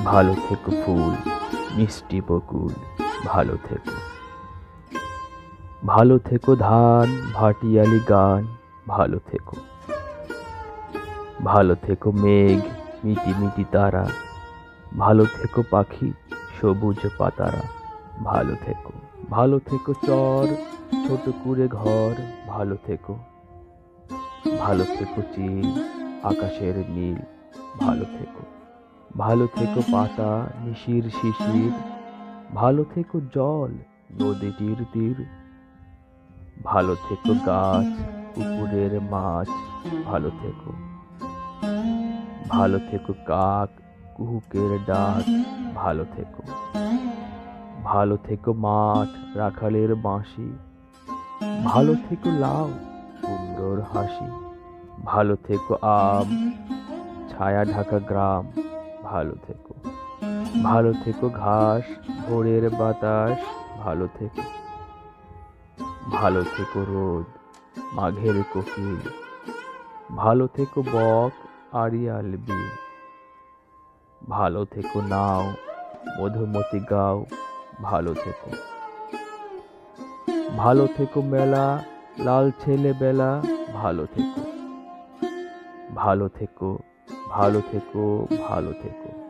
ভালো থেকো ফুল, মিষ্টি বকুল, ভালো থেকো। ভালো থেকো ধান, ভাটিয়ালি গান, ভালো থেকো। ভালো থেকো মেঘ, মিটি মিটি তারা, ভালো থেকো পাখি, সবুজ পাতারা, ভালো থেকো। ভালো থেকো চর, ছোট কুঁড়ে ঘর, ভালো থেকো। ভালো থেকো চিল, আকাশের নীল, ভালো থেকো। ভালো থেকো পাতা, নিশির শিশির, ভালো থেকো জল, নদীটির তীর, ভালো থেকো গাছ, পুকুরের মাছ, ভালো থেকো। ভালো থেকো কাক, কুহুকের ডাক, ভালো থেকো। ভালো থেকো মাঠ, রাখালের বাঁশি, ভালো থেকো লাউ, কুমড়োর হাসি, ভালো থেকো আম, ছায়া ঢাকা গ্রাম, ভালো থেকো। ভালো থেকো ঘাস, ভোরের বাতাস, ভালো থেকো। ভালো থেকো রোদ, মাঘের কোকিল, ভালো থেকো বক, আড়িয়াল বিল, ভালো থেকো নাও, মধুমতি গাও, ভালো থেকো। ভালো থেকো মেলা, লাল ছেলে বেলা, ভালো থেকো। ভালো থেকো, ভালো থেকো, ভালো থেকো।